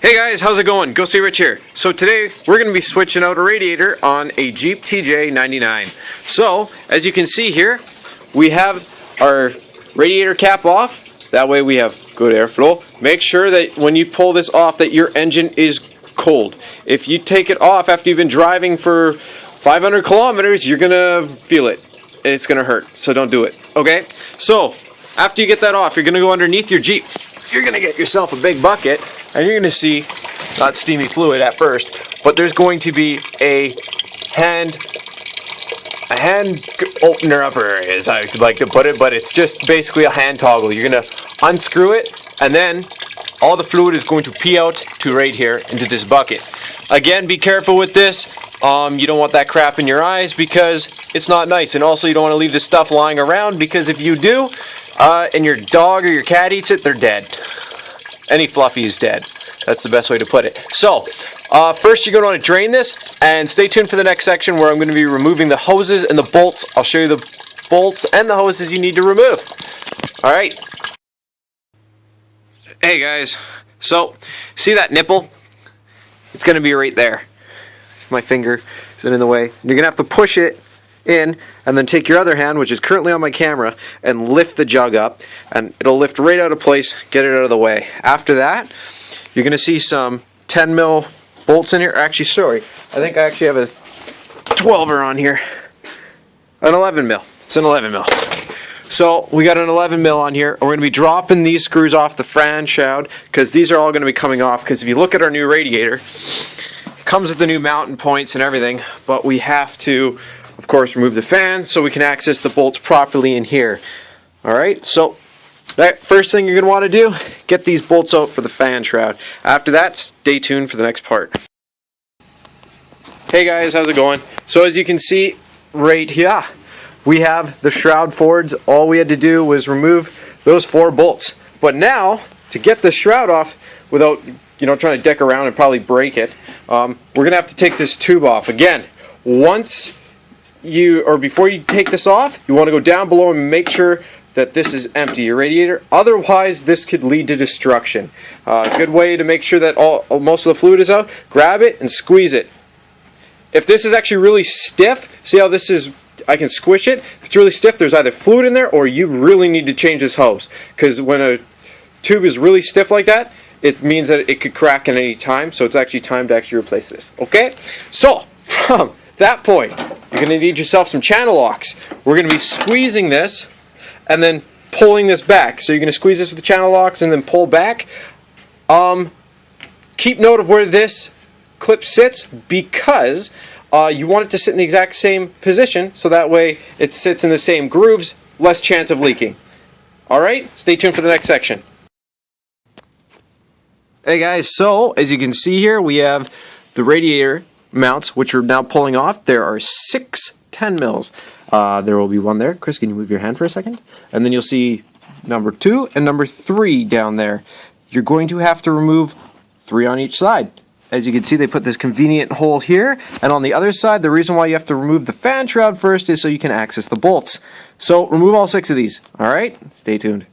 Hey guys, how's it going? Go See Rich here. So today we're going to be switching out a radiator on a Jeep TJ99. So as you can see here, we have our radiator cap off. That way we have good airflow. Make sure that when you pull this off that your engine is cold. If you take it off after you've been driving for 500 kilometers, you're going to feel it. It's going to hurt, so don't do it. Okay? So after you get that off, you're going to go underneath your Jeep. You're going to get yourself a big bucket, and you're going to see, not steamy fluid at first, but there's going to be a hand opener upper, as I like to put it, but it's just basically a hand toggle. You're going to unscrew it, and then all the fluid is going to pee out to right here into this bucket. Again, be careful with this. You don't want that crap in your eyes because it's not nice, and also you don't want to leave this stuff lying around because if you do, and your dog or your cat eats it, they're dead. Any fluffy is dead. That's the best way to put it. So, first you're going to want to drain this, and stay tuned for the next section where I'm going to be removing the hoses and the bolts. I'll show you the bolts and the hoses you need to remove. Alright. Hey guys, so, see that nipple? It's going to be right there. My finger is in the way. And you're going to have to push it in, and then take your other hand, which is currently on my camera, and lift the jug up, and it'll lift right out of place, get it out of the way. After that, you're going to see some 10 mil bolts in here. Actually, sorry, I think I actually have a 12er on here. An 11 mil. It's an 11 mil. So we got an 11 mil on here. We're going to be dropping these screws off the fan shroud because these are all going to be coming off. Because if you look at our new radiator, it comes with the new mounting points and everything, but we have to, of course, remove the fans so we can access the bolts properly in here. Alright, so that first thing you're going to want to do, get these bolts out for the fan shroud. After that, stay tuned for the next part. Hey guys, how's it going? So as you can see right here, we have the shroud forwards. All we had to do was remove those 4 bolts. But now, to get the shroud off without trying to deck around and probably break it, we're going to have to take this tube off. Again, before you take this off, you want to go down below and make sure that this is empty, your radiator. Otherwise, this could lead to destruction. A good way to make sure that most of the fluid is out, grab it and squeeze it. If this is actually really stiff, see how this is, I can squish it. If it's really stiff, there's either fluid in there or you really need to change this hose. Because when a tube is really stiff like that, it means that it could crack at any time. So it's actually time to actually replace this. Okay? So, from that point, you're going to need yourself some channel locks. We're going to be squeezing this and then pulling this back. So you're going to squeeze this with the channel locks and then pull back. Keep note of where this clip sits because you want it to sit in the exact same position so that way it sits in the same grooves, less chance of leaking. Alright, stay tuned for the next section. Hey guys, so as you can see here, we have the radiator mounts, which are now pulling off. There are 6 10 mils. There will be one there. Chris, can you move your hand for a second? And then you'll see number 2 and number 3 down there. You're going to have to remove 3 on each side. As you can see, they put this convenient hole here, and on the other side, the reason why you have to remove the fan shroud first is so you can access the bolts. So remove all 6 of these. Alright, stay tuned.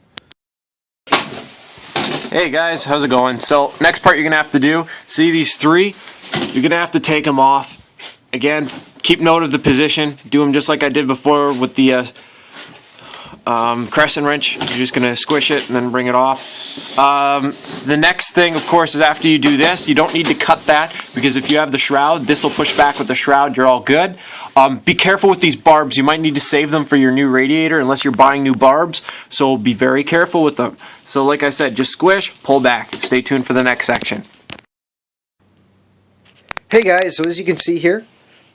Hey guys, how's it going? So next part you're going to have to do, see these 3? You're going to have to take them off. Again, keep note of the position. Do them just like I did before with the crescent wrench. You're just going to squish it and then bring it off. The next thing, of course, is after you do this, you don't need to cut that because if you have the shroud, this will push back with the shroud. You're all good. Be careful with these barbs. You might need to save them for your new radiator unless you're buying new barbs. So be very careful with them. So like I said, just squish, pull back. Stay tuned for the next section. Hey guys, so as you can see here,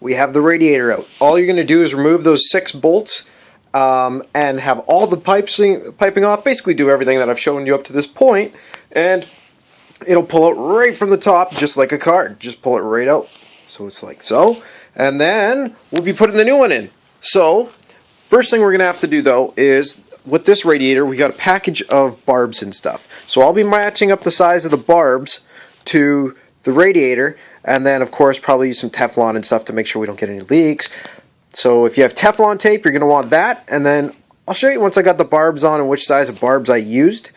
we have the radiator out. All you're going to do is remove those 6 bolts and have all the piping off. Basically do everything that I've shown you up to this point, and it'll pull out right from the top just like a card. Just pull it right out. So it's like so. And then we'll be putting the new one in. So first thing we're going to have to do though is with this radiator we got a package of barbs and stuff. So I'll be matching up the size of the barbs to the radiator, and then of course probably use some Teflon and stuff to make sure we don't get any leaks. So if you have Teflon tape, you're going to want that, and then I'll show you once I got the barbs on and which size of barbs I used.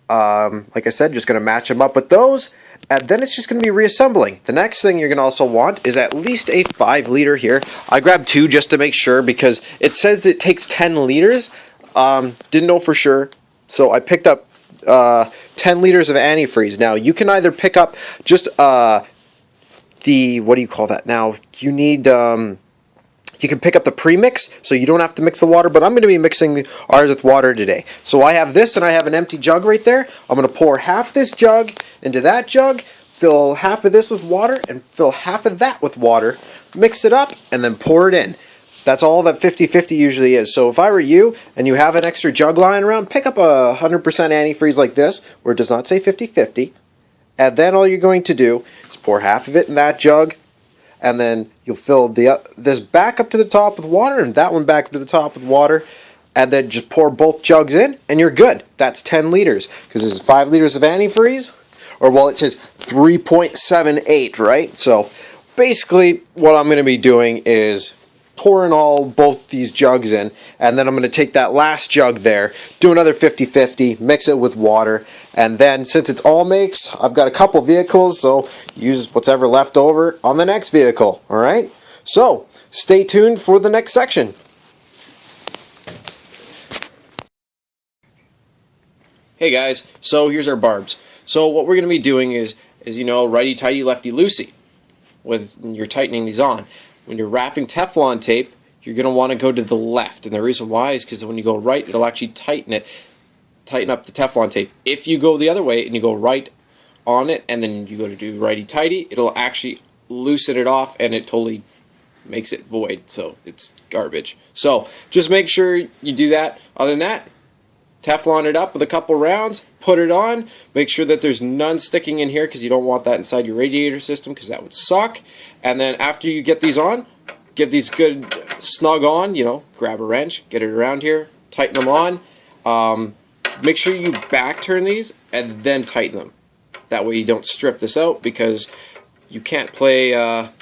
Like I said, just going to match them up with those, and then it's just going to be reassembling. The next thing you're going to also want is at least a 5 liter here. I grabbed 2 just to make sure because it says it takes 10 liters. Didn't know for sure, so I picked up 10 liters of antifreeze. Now you can either pick up just the, what do you call that now? You need you can pick up the premix, so you don't have to mix the water, but I'm going to be mixing ours with water today. So I have this, and I have an empty jug right there. I'm going to pour half this jug into that jug, fill half of this with water, and fill half of that with water, mix it up, and then pour it in. That's all that 50-50 usually is. So if I were you, and you have an extra jug lying around, pick up a 100% antifreeze like this, where it does not say 50-50, and then all you're going to do is pour half of it in that jug, and then you'll fill this back up to the top with water and that one back up to the top with water, and then just pour both jugs in and you're good. That's 10 liters because this is 5 liters of antifreeze, or well, it says 3.78, right? So basically what I'm going to be doing is pouring both these jugs in, and then I'm going to take that last jug there, do another 50-50, mix it with water, and then since it's all makes, I've got a couple vehicles, so use what's ever left over on the next vehicle. Alright, so stay tuned for the next section. Hey guys, so here's our barbs. So what we're going to be doing is you know, righty tighty, lefty loosey when you're tightening these on. When you're wrapping Teflon tape, you're going to want to go to the left, and the reason why is because when you go right, it'll actually tighten up the Teflon tape. If you go the other way and you go right on it, and then you go to do righty-tighty, it'll actually loosen it off, and it totally makes it void, so it's garbage. So just make sure you do that. Other than that, Teflon it up with a couple rounds, put it on, make sure that there's none sticking in here because you don't want that inside your radiator system because that would suck. And then after you get these on, give these good snug on, you know, grab a wrench, get it around here, tighten them on. Make sure you back turn these and then tighten them. That way you don't strip this out because you can't play the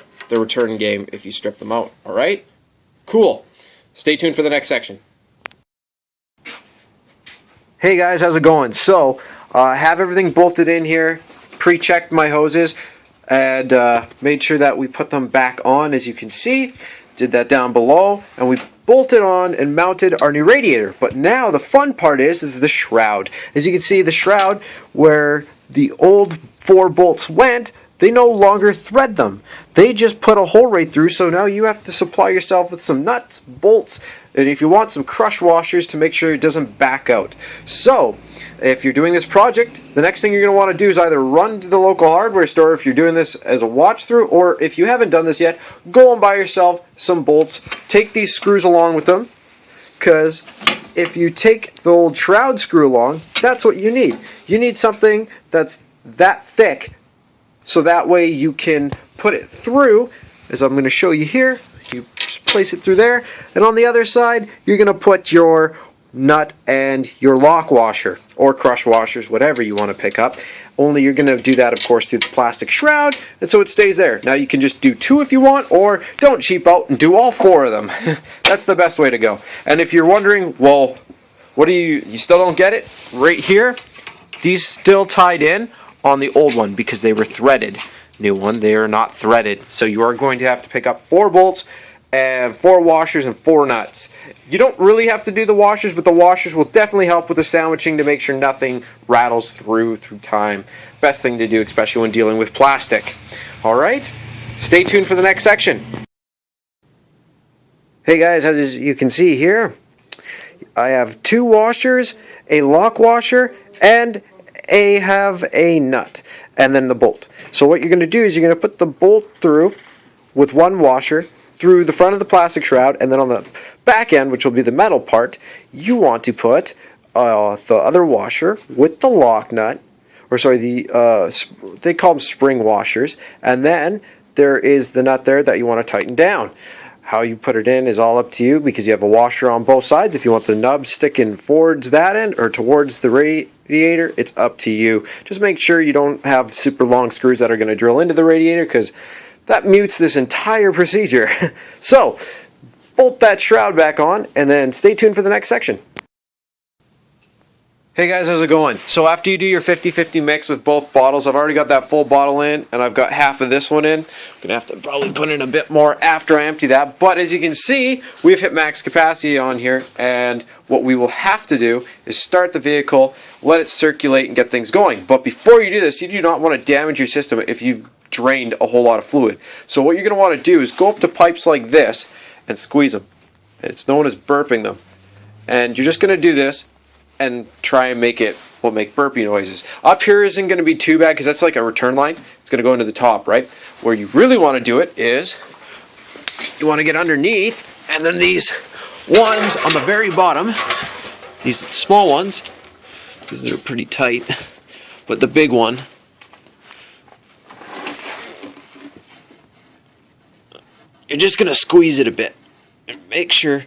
return game if you strip them out. Alright? Cool. Stay tuned for the next section. Hey guys, how's it going? So, I have everything bolted in here, pre-checked my hoses, and made sure that we put them back on, as you can see. Did that down below, and we bolted on and mounted our new radiator. But now the fun part is the shroud. As you can see, the shroud, where the old 4 bolts went, they no longer thread them. They just put a hole right through, so now you have to supply yourself with some nuts, bolts, and if you want, some crush washers to make sure it doesn't back out. So, if you're doing this project, the next thing you're going to want to do is either run to the local hardware store if you're doing this as a watch through, or if you haven't done this yet, go and buy yourself some bolts. Take these screws along with them, because if you take the old shroud screw along, that's what you need. You need something that's that thick, so that way you can put it through, as I'm going to show you here. You just place it through there, and on the other side you're going to put your nut and your lock washer, or crush washers, whatever you want to pick up. Only you're going to do that, of course, through the plastic shroud, and so it stays there. Now you can just do 2 if you want, or don't cheap out and do all 4 of them. That's the best way to go. And if you're wondering, well, what do you still don't get it? Right here, these still tied in on the old one because they were threaded. New one, they are not threaded, so you are going to have to pick up 4 bolts and 4 washers and 4 nuts. You don't really have to do the washers, but the washers will definitely help with the sandwiching to make sure nothing rattles through time. Best thing to do, especially when dealing with plastic. Alright, stay tuned for the next section. Hey guys, as you can see here, I have 2 washers, a lock washer, and have a nut, and then the bolt. So what you're going to do is you're going to put the bolt through with 1 washer through the front of the plastic shroud, and then on the back end, which will be the metal part, you want to put the other washer with the lock nut, or sorry, they call them spring washers, and then there is the nut there that you want to tighten down. How you put it in is all up to you because you have a washer on both sides. If you want the nub sticking towards that end or towards the radiator, it's up to you. Just make sure you don't have super long screws that are going to drill into the radiator because that mutes this entire procedure. So, bolt that shroud back on and then stay tuned for the next section. Hey guys, how's it going? So after you do your 50-50 mix with both bottles, I've already got that full bottle in, and I've got half of this one in. I'm gonna have to probably put in a bit more after I empty that, but as you can see, we've hit max capacity on here, and what we will have to do is start the vehicle, let it circulate, and get things going. But before you do this, you do not want to damage your system if you've drained a whole lot of fluid. So what you're gonna want to do is go up to pipes like this and squeeze them. It's known as burping them. And you're just gonna do this and try and make it make burpy noises. Up here isn't going to be too bad because that's like a return line. It's going to go into the top, right? Where you really want to do it is you want to get underneath, and then these ones on the very bottom, these small ones, these are pretty tight, but the big one, you're just going to squeeze it a bit and make sure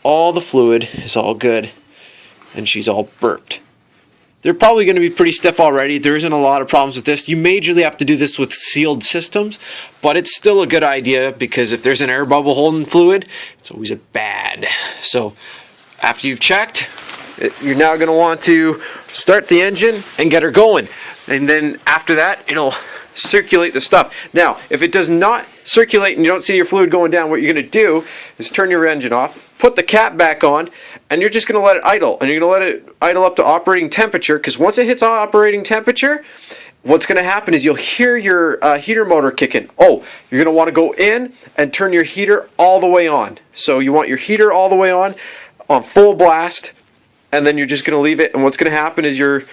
all the fluid is all good and she's all burped. They're probably going to be pretty stiff already. There isn't a lot of problems with this. You majorly have to do this with sealed systems, but it's still a good idea because if there's an air bubble holding fluid, it's always a bad. So after you've checked, you're now going to want to start the engine and get her going. And then after that, it'll circulate the stuff. Now, if it does not circulate and you don't see your fluid going down, what you're going to do is turn your engine off, put the cap back on, and you're just going to let it idle. And you're going to let it idle up to operating temperature, because once it hits operating temperature, what's going to happen is you'll hear your heater motor kicking. Oh, you're going to want to go in and turn your heater all the way on. So you want your heater all the way on full blast, and then you're just going to leave it. And what's going to happen is your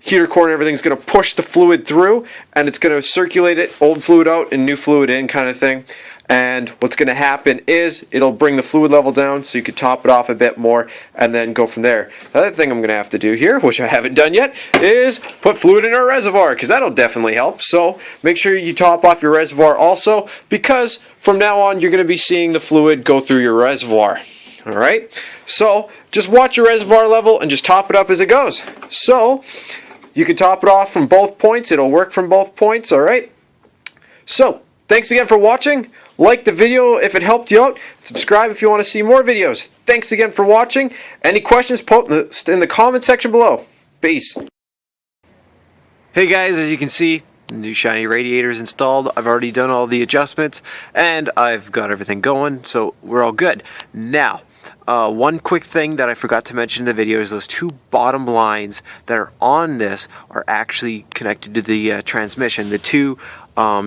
heater core and everything's going to push the fluid through, and it's going to circulate it, old fluid out and new fluid in kind of thing. And what's going to happen is it'll bring the fluid level down so you could top it off a bit more and then go from there. The other thing I'm going to have to do here, which I haven't done yet, is put fluid in our reservoir, because that'll definitely help. So make sure you top off your reservoir also, because from now on you're going to be seeing the fluid go through your reservoir. Alright, so just watch your reservoir level and just top it up as it goes. So you can top it off from both points. It'll work from both points. Alright, so thanks again for watching. Like the video if it helped you out. Subscribe if you want to see more videos. Thanks again for watching. Any questions, post in the comment section below. Peace. Hey guys, as you can see, new shiny radiator is installed. I've already done all the adjustments and I've got everything going, so we're all good. Now, one quick thing that I forgot to mention in the video is those two bottom lines that are on this are actually connected to the transmission. The two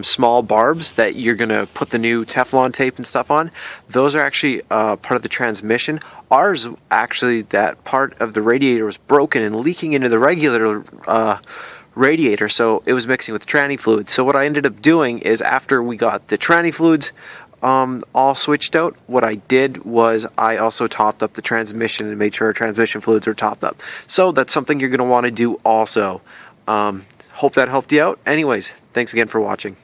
small barbs that you're going to put the new Teflon tape and stuff on, those are actually part of the transmission. Ours, actually, that part of the radiator was broken and leaking into the regular radiator, so it was mixing with tranny fluid. So what I ended up doing is, after we got the tranny fluids all switched out, what I did was I also topped up the transmission and made sure our transmission fluids were topped up. So that's something you're going to want to do also. Hope that helped you out. Anyways, thanks again for watching.